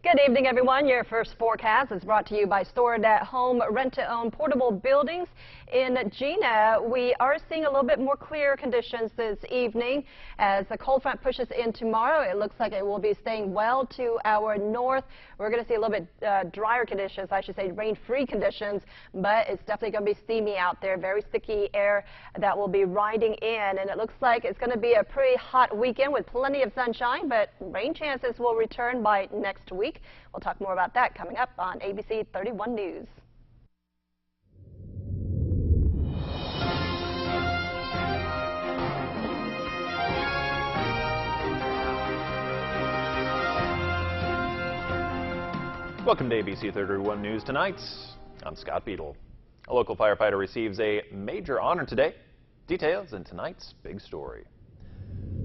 Good evening, everyone. Your first forecast is brought to you by Stored at Home Rent-to-Own Portable Buildings. In Gina, we are seeing a little bit more clear conditions this evening. As the cold front pushes in tomorrow, it looks like it will be staying well to our north. We're going to see a little bit drier conditions, I should say rain-free conditions, but it's definitely going to be steamy out there. Very sticky air that will be riding in, and it looks like it's going to be a pretty hot weekend with plenty of sunshine, but rain chances will return by next week. We'll talk more about that coming up on ABC 31 News. Welcome to ABC 31 News tonight. I'm Scott Beadle. A local firefighter receives a major honor today. Details in tonight's big story.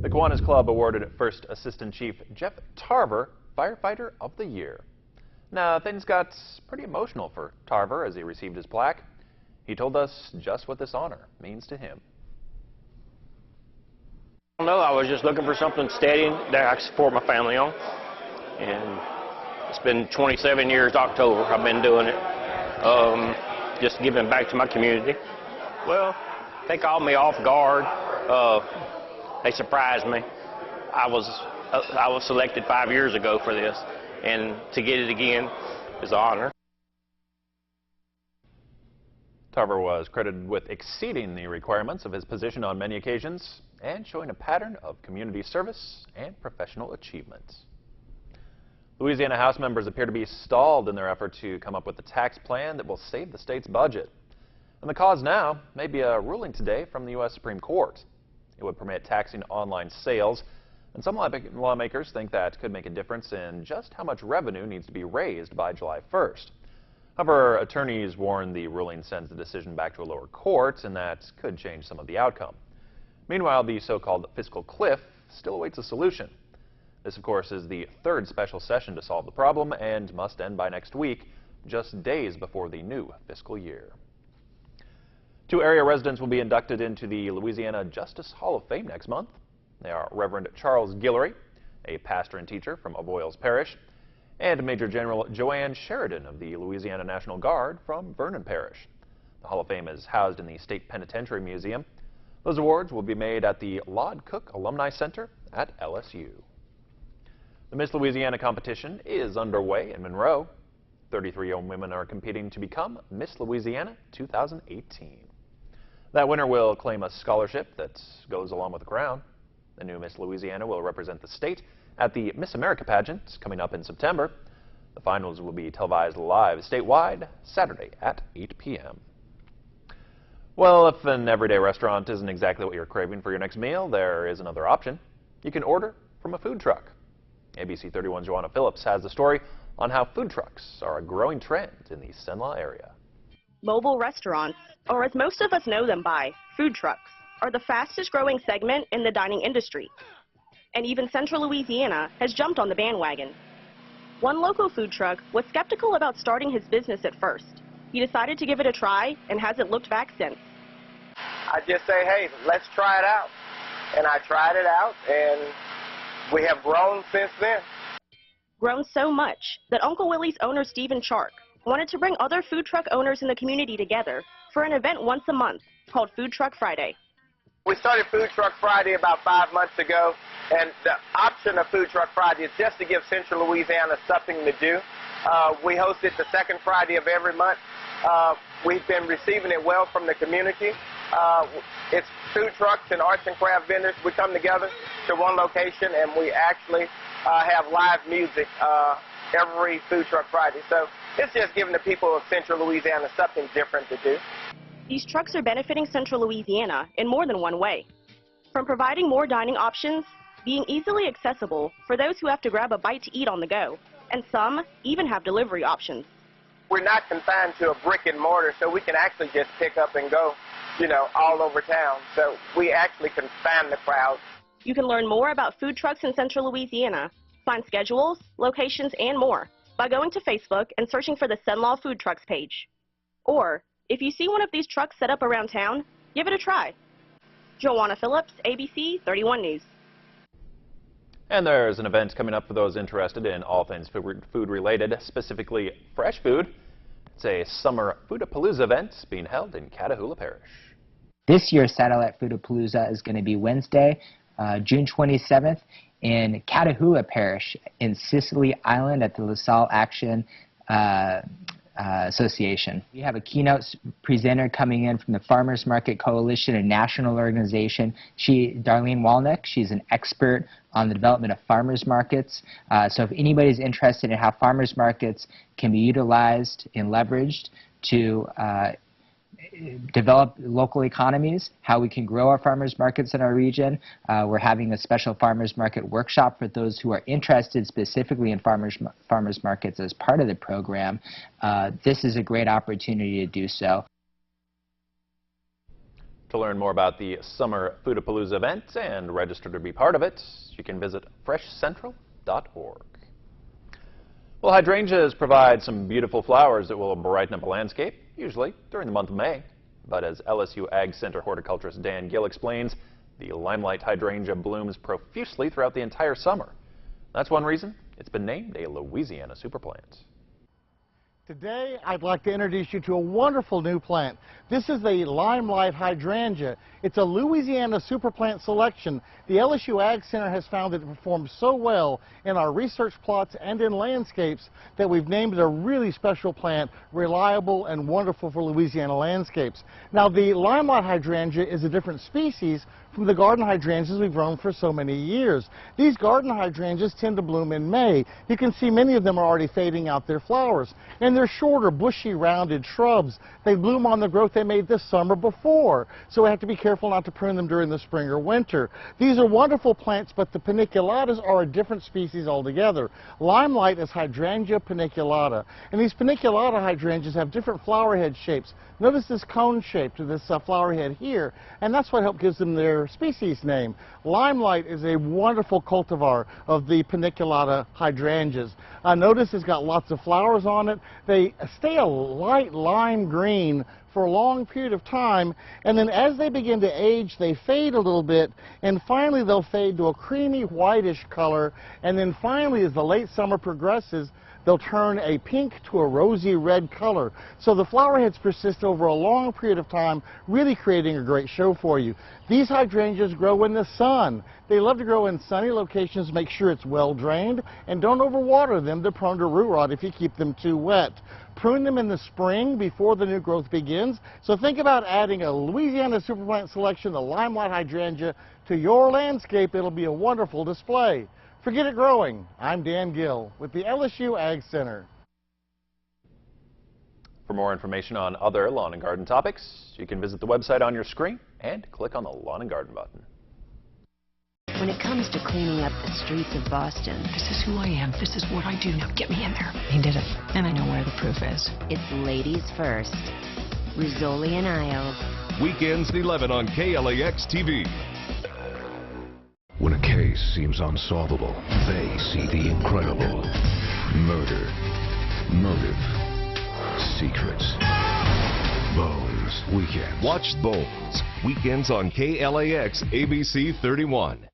The Kiwanis Club awarded First Assistant Chief Jeff Tarver Firefighter of the Year. Now, things got pretty emotional for Tarver as he received his plaque. He told us just what this honor means to him. No, I was just looking for something steady that I could support my family on. And it's been 27 years October I've been doing it. Just giving back to my community. Well, they called me off guard. They surprised me. I was selected 5 years ago for this, and to get it again is an honor. Tarver was credited with exceeding the requirements of his position on many occasions and showing a pattern of community service and professional achievement. Louisiana House members appear to be stalled in their effort to come up with a tax plan that will save the state's budget. And the cause now may be a ruling today from the U.S. Supreme Court. It would permit taxing online sales, and some lawmakers think that could make a difference in just how much revenue needs to be raised by July 1st. However, attorneys warn the ruling sends the decision back to a lower court, and that could change some of the outcome. Meanwhile, the so-called fiscal cliff still awaits a solution. This, of course, is the third special session to solve the problem and must end by next week, just days before the new fiscal year. 2 area residents will be inducted into the Louisiana Justice Hall of Fame next month. They are Reverend Charles Guillory, a pastor and teacher from Avoyelles Parish, and Major General Joanne Sheridan of the Louisiana National Guard from Vernon Parish. The Hall of Fame is housed in the State Penitentiary Museum. Those awards will be made at the Lod Cook Alumni Center at LSU. The Miss Louisiana competition is underway in Monroe. 33 young women are competing to become Miss Louisiana 2018. That winner will claim a scholarship that goes along with the crown. The new Miss Louisiana will represent the state at the Miss America pageant coming up in September. The finals will be televised live statewide Saturday at 8 p.m. Well, if an everyday restaurant isn't exactly what you're craving for your next meal, there is another option. You can order from a food truck. ABC 31's Joanna Phillips has the story on how food trucks are a growing trend in the Cenla area. Mobile restaurants, or as most of us know them by, food trucks, are the fastest growing segment in the dining industry. And even Central Louisiana has jumped on the bandwagon. One local food truck was skeptical about starting his business at first. He decided to give it a try and hasn't looked back since. I just say, hey, let's try it out. And I tried it out, and we have grown since then. Grown so much that Uncle Willie's owner Stephen Chark wanted to bring other food truck owners in the community together for an event once a month called Food Truck Friday. We started Food Truck Friday about 5 months ago, and the option of Food Truck Friday is just to give Central Louisiana something to do. We host it the second Friday of every month. We've been receiving it well from the community. It's food trucks and arts and craft vendors. We come together to one location, and we actually have live music every Food Truck Friday. So it's just giving the people of Central Louisiana something different to do. These trucks are benefiting Central Louisiana in more than one way. From providing more dining options, being easily accessible for those who have to grab a bite to eat on the go, and some even have delivery options. We're not confined to a brick and mortar, so we can actually just pick up and go, you know, all over town. So we actually can find the crowd. You can learn more about food trucks in Central Louisiana, find schedules, locations, and more by going to Facebook and searching for the Cenla Food Trucks page. Or, if you see one of these trucks set up around town, give it a try. Joanna Phillips, ABC 31 News. And there's an event coming up for those interested in all things food related, specifically fresh food. It's a summer Foodapalooza event being held in Catahoula Parish. This year's Satellite Foodapalooza is going to be Wednesday, June 27th in Catahoula Parish in Sicily Island at the LaSalle Action Association. We have a keynote presenter coming in from the Farmers Market Coalition, a national organization. Darlene Walnick, she's an expert on the development of farmers markets. So if anybody's interested in how farmers markets can be utilized and leveraged to develop local economies, how we can grow our farmers markets in our region. We're having a special farmers market workshop for those who are interested specifically in farmers markets as part of the program. This is a great opportunity to do so. To learn more about the Summer Foodapalooza event and register to be part of it, you can visit freshcentral.org. Well, hydrangeas provide some beautiful flowers that will brighten up a landscape, usually during the month of May. But as LSU Ag Center horticulturist Dan Gill explains, the limelight hydrangea blooms profusely throughout the entire summer. That's one reason it's been named a Louisiana superplant. Today, I'd like to introduce you to a wonderful new plant. This is the limelight hydrangea. It's a Louisiana superplant selection. The LSU Ag Center has found that it performs so well in our research plots and in landscapes that we've named it a really special plant, reliable and wonderful for Louisiana landscapes. Now, the limelight hydrangea is a different species from the garden hydrangeas we've grown for so many years. These garden hydrangeas tend to bloom in May. You can see many of them are already fading out their flowers. And they're shorter, bushy, rounded shrubs. They bloom on the growth they made this summer before. So we have to be careful not to prune them during the spring or winter. These are wonderful plants, but the paniculatas are a different species altogether. Limelight is Hydrangea paniculata. And these paniculata hydrangeas have different flower head shapes. Notice this cone shape to this flower head here, and that's what gives them their species name. Limelight is a wonderful cultivar of the paniculata hydrangeas. Notice it's got lots of flowers on it. They stay a light lime green for a long period of time, and then as they begin to age, they fade a little bit, and finally they'll fade to a creamy whitish color, and then finally as the late summer progresses, they'll turn a pink to a rosy red color. So the flower heads persist over a long period of time, really creating a great show for you. These hydrangeas grow in the sun. They love to grow in sunny locations. Make sure it's well drained, and don't overwater them. They're prone to root rot if you keep them too wet. Prune them in the spring before the new growth begins. So think about adding a Louisiana superplant selection, the limelight hydrangea, to your landscape. It'll be a wonderful display. Forget it growing. I'm Dan Gill with the LSU Ag Center. For more information on other lawn and garden topics, you can visit the website on your screen and click on the Lawn and Garden button. When it comes to cleaning up the streets of Boston, this is who I am. This is what I do. Now get me in there. He did it. And I know where the proof is. it's ladies first. Rizzoli and Isles. Weekends at 11 on KLAX TV. When a case seems unsolvable, they see the incredible. Murder, motive, secrets. Bones Weekends. Watch Bones. Weekends on KLAX ABC31.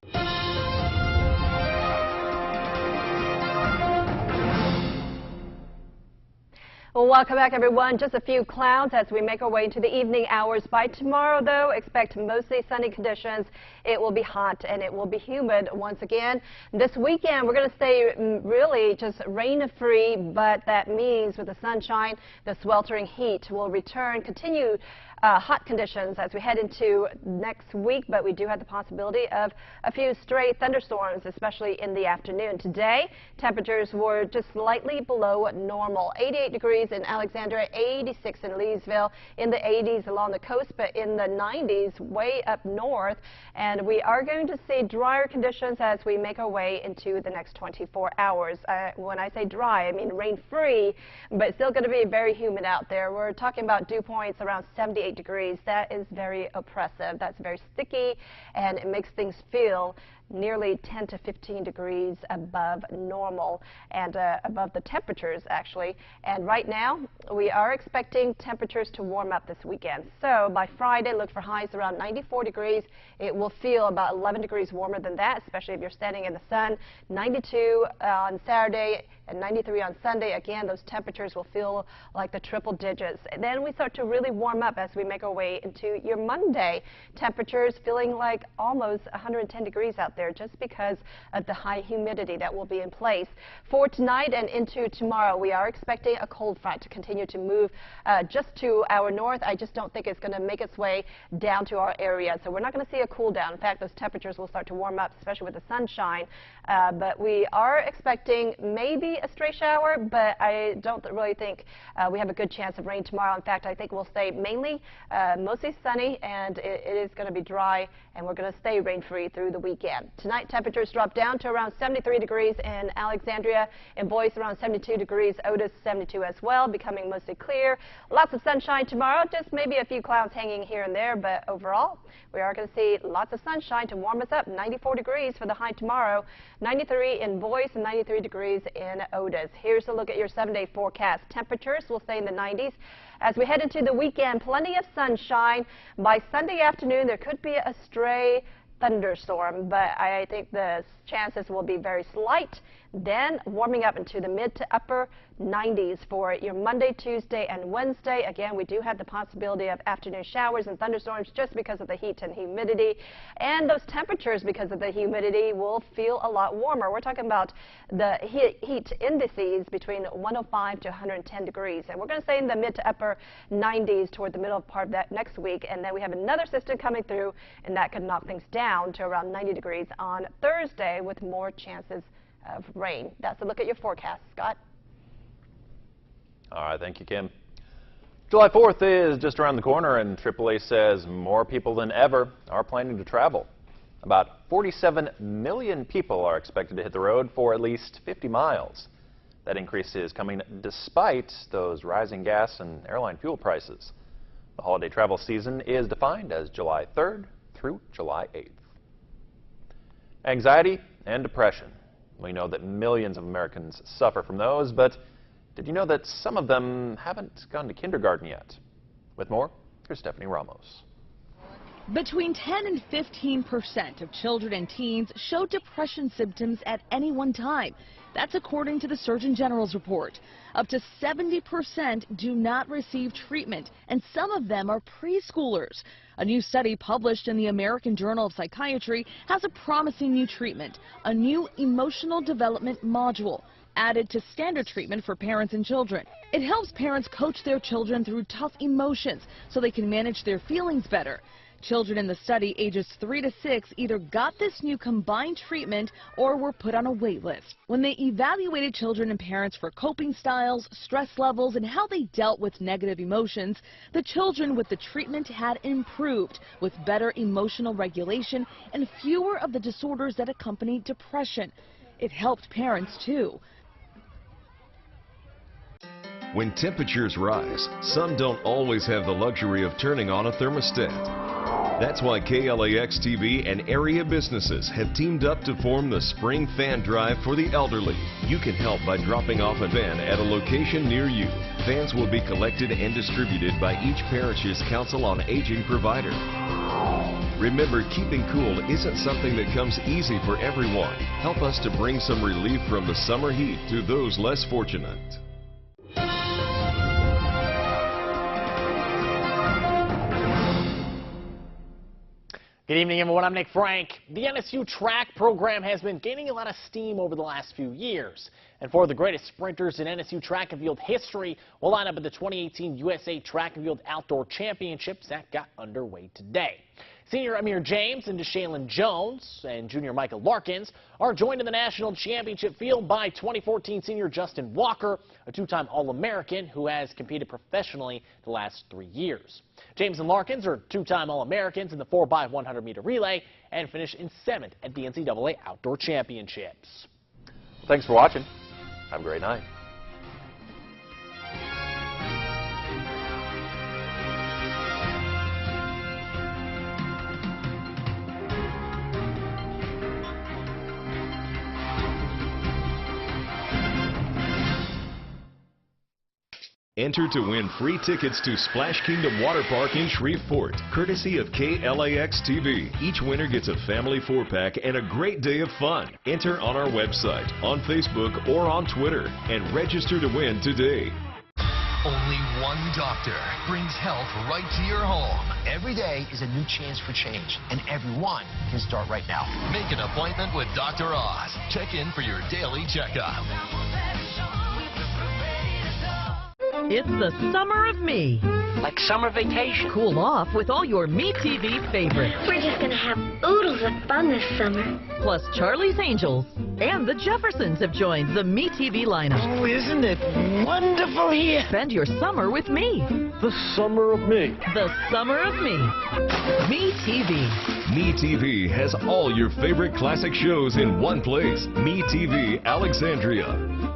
Well, welcome back, everyone. Just a few clouds as we make our way into the evening hours. By tomorrow, though, expect mostly sunny conditions. It will be hot and it will be humid once again. This weekend, we're going to stay really just rain-free, but that means with the sunshine, the sweltering heat will return, continue hot conditions as we head into next week, but we do have the possibility of a few stray thunderstorms, especially in the afternoon. Today, temperatures were just slightly below normal. 88 degrees in Alexandria, 86 in Leesville, in the 80s along the coast, but in the 90s way up north. And we are going to see drier conditions as we make our way into the next 24 hours. When I say dry, I mean rain-free, but still going to be very humid out there. We're talking about dew points around 78 degrees. That is very oppressive. That's very sticky, and it makes things feel nearly 10 to 15 degrees above normal and above the temperatures, actually. And right now, we are expecting temperatures to warm up this weekend. So by Friday, look for highs around 94 degrees. It will feel about 11 degrees warmer than that, especially if you're standing in the sun. 92 on Saturday and 93 on Sunday. Again, those temperatures will feel like the triple digits. And then we start to really warm up as we make our way into your Monday. Temperatures feeling like almost 110 degrees out there just because of the high humidity that will be in place. For tonight and into tomorrow, we are expecting a cold front to continue to move just to our north. I just don't think it's going to make its way down to our area. So we're not going to see a cool down. In fact, those temperatures will start to warm up, especially with the sunshine. But we are expecting maybe a stray shower, but I don't really think we have a good chance of rain tomorrow. In fact, I think we'll stay mainly mostly sunny, and it is going to be dry, and we're going to stay rain-free through the weekend. Tonight, temperatures drop down to around 73 degrees in Alexandria, in Boise around 72 degrees, Otis 72 as well, becoming mostly clear. Lots of sunshine tomorrow, just maybe a few clouds hanging here and there, but overall, we are going to see lots of sunshine to warm us up. 94 degrees for the high tomorrow, 93 in Boise, and 93 degrees in Otis. Here's a look at your 7-day forecast. Temperatures will stay in the 90s. As we head into the weekend, plenty of sunshine. By Sunday afternoon, there could be a stray thunderstorm, but I think the chances will be very slight. Then warming up into the mid to upper 90s for your Monday, Tuesday, and Wednesday. Again, we do have the possibility of afternoon showers and thunderstorms just because of the heat and humidity. And those temperatures, because of the humidity, will feel a lot warmer. We're talking about the heat indices between 105 to 110 degrees. And we're going to stay in the mid to upper 90s toward the middle part of that next week. And then we have another system coming through, and that could knock things down to around 90 degrees on Thursday with more chances of rain. That's a look at your forecast. Scott? All right, thank you, Kim. July 4th is just around the corner, and AAA says more people than ever are planning to travel. About 47 million people are expected to hit the road for at least 50 miles. That increase is coming despite those rising gas and airline fuel prices. The holiday travel season is defined as July 3rd through July 8th. Anxiety and depression. We know that millions of Americans suffer from those, but did you know that some of them haven't gone to kindergarten yet? With more, here's Stephanie Ramos. Between 10 and 15% of children and teens show depression symptoms at any one time. That's according to the Surgeon General's report. Up to 70% do not receive treatment, and some of them are preschoolers. A new study published in the American Journal of Psychiatry has a promising new treatment, a new emotional development module added to standard treatment for parents and children. It helps parents coach their children through tough emotions so they can manage their feelings better. Children in the study ages 3 to 6 either got this new combined treatment or were put on a wait list. When they evaluated children and parents for coping styles, stress levels, and how they dealt with negative emotions, the children with the treatment had improved with better emotional regulation and fewer of the disorders that accompany depression. It helped parents too. When temperatures rise, some don't always have the luxury of turning on a thermostat. That's why KLAX TV and area businesses have teamed up to form the Spring Fan Drive for the elderly. You can help by dropping off a fan at a location near you. Fans will be collected and distributed by each parish's Council on Aging provider. Remember, keeping cool isn't something that comes easy for everyone. Help us to bring some relief from the summer heat to those less fortunate. Good evening, everyone. I'm Nick Frank. The NSU track program has been gaining a lot of steam over the last few years. And four of the greatest sprinters in NSU track and field history will line up at the 2018 USA Track and Field Outdoor Championships that got underway today. Senior Amir James and Deshaylin Jones and junior Michael Larkins are joined in the national championship field by 2014 senior Justin Walker, a two-time All-American who has competed professionally the last 3 years. James and Larkins are two-time All-Americans in the 4x100 meter relay and finished in 7th at the NCAA Outdoor Championships. Thanks for watching. Have a great night. Enter to win free tickets to Splash Kingdom Water Park in Shreveport, courtesy of KLAX TV. Each winner gets a family 4-pack and a great day of fun. Enter on our website, on Facebook, or on Twitter, and register to win today. Only one doctor brings health right to your home. Every day is a new chance for change, and everyone can start right now. Make an appointment with Dr. Oz. Check in for your daily checkup. It's the summer of me. Like summer vacation. Cool off with all your MeTV favorites. We're just gonna have oodles of fun this summer. Plus Charlie's Angels and the Jeffersons have joined the MeTV lineup. Oh, isn't it wonderful here? Spend your summer with me. The summer of me. The summer of me. MeTV. MeTV has all your favorite classic shows in one place. MeTV Alexandria.